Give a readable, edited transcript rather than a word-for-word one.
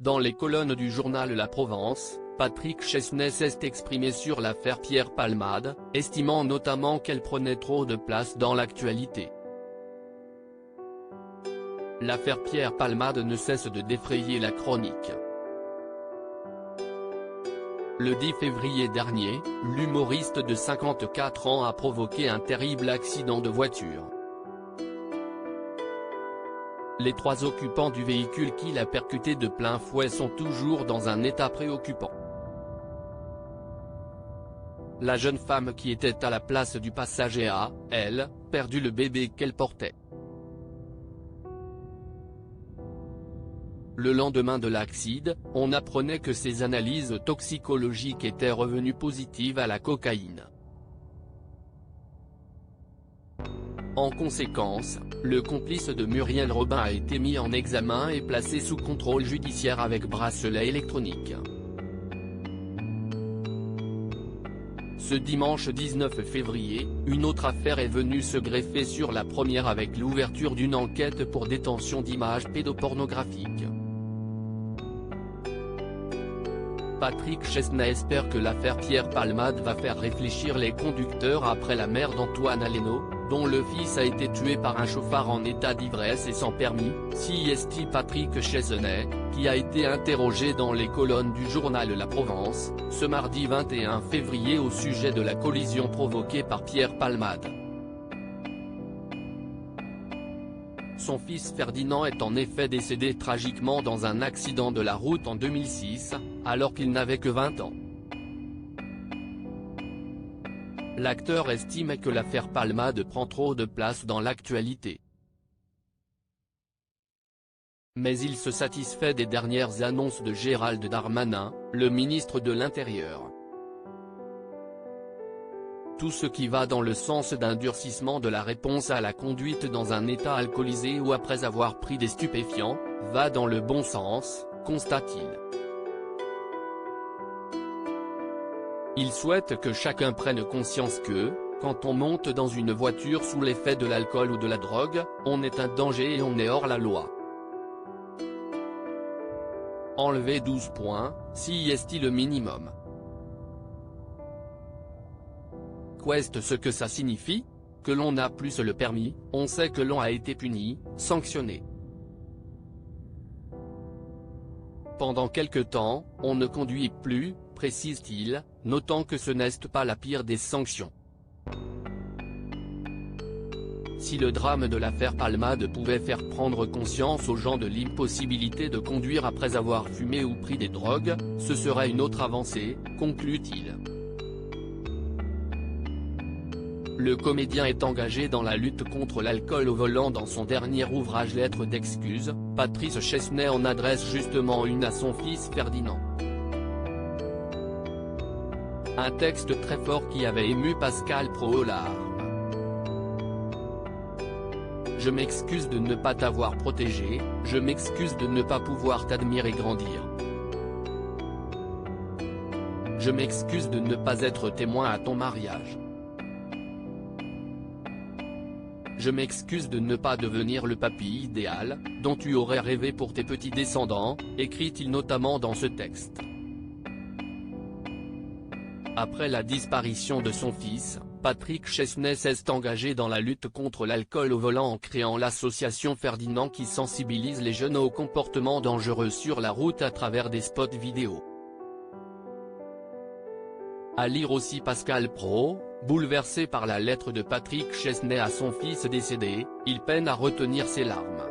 Dans les colonnes du journal La Provence, Patrick Chesnais s'est exprimé sur l'affaire Pierre Palmade, estimant notamment qu'elle prenait trop de place dans l'actualité. L'affaire Pierre Palmade ne cesse de défrayer la chronique. Le 10 février dernier, l'humoriste de 54 ans a provoqué un terrible accident de voiture. Les 3 occupants du véhicule qui l'a percuté de plein fouet sont toujours dans un état préoccupant. La jeune femme qui était à la place du passager a, elle, perdu le bébé qu'elle portait. Le lendemain de l'accident, on apprenait que ses analyses toxicologiques étaient revenues positives à la cocaïne. En conséquence, le complice de Muriel Robin a été mis en examen et placé sous contrôle judiciaire avec bracelet électronique. Ce dimanche 19 février, une autre affaire est venue se greffer sur la première avec l'ouverture d'une enquête pour détention d'images pédopornographiques. Patrick Chesnais espère que l'affaire Pierre Palmade va faire réfléchir les conducteurs après la mère d'Antoine Aleno, dont le fils a été tué par un chauffard en état d'ivresse et sans permis, CIST Patrick Chesnais, qui a été interrogé dans les colonnes du journal La Provence, ce mardi 21 février au sujet de la collision provoquée par Pierre Palmade. Son fils Ferdinand est en effet décédé tragiquement dans un accident de la route en 2006, alors qu'il n'avait que 20 ans. L'acteur estime que l'affaire Palmade prend trop de place dans l'actualité. Mais il se satisfait des dernières annonces de Gérald Darmanin, le ministre de l'Intérieur. Tout ce qui va dans le sens d'un durcissement de la réponse à la conduite dans un état alcoolisé ou après avoir pris des stupéfiants, va dans le bon sens, constate-t-il. Il souhaite que chacun prenne conscience que, quand on monte dans une voiture sous l'effet de l'alcool ou de la drogue, on est un danger et on est hors la loi. Enlever 12 points, si est-il le minimum. Qu'est-ce que ça signifie? Que l'on n'a plus le permis, on sait que l'on a été puni, sanctionné. Pendant quelque temps, on ne conduit plus, précise-t-il, notant que ce n'est pas la pire des sanctions. Si le drame de l'affaire Palmade pouvait faire prendre conscience aux gens de l'impossibilité de conduire après avoir fumé ou pris des drogues, ce serait une autre avancée, conclut-il. Le comédien est engagé dans la lutte contre l'alcool au volant. Dans son dernier ouvrage Lettres d'excuses, Patrick Chesnais en adresse justement une à son fils Ferdinand. Un texte très fort qui avait ému Pascal Praud aux larmes. Je m'excuse de ne pas t'avoir protégé, je m'excuse de ne pas pouvoir t'admirer grandir. Je m'excuse de ne pas être témoin à ton mariage. Je m'excuse de ne pas devenir le papy idéal, dont tu aurais rêvé pour tes petits descendants, écrit-il notamment dans ce texte. Après la disparition de son fils, Patrick Chesnais s'est engagé dans la lutte contre l'alcool au volant en créant l'association Ferdinand qui sensibilise les jeunes aux comportements dangereux sur la route à travers des spots vidéo. À lire aussi Pascal Praud, bouleversé par la lettre de Patrick Chesnais à son fils décédé, il peine à retenir ses larmes.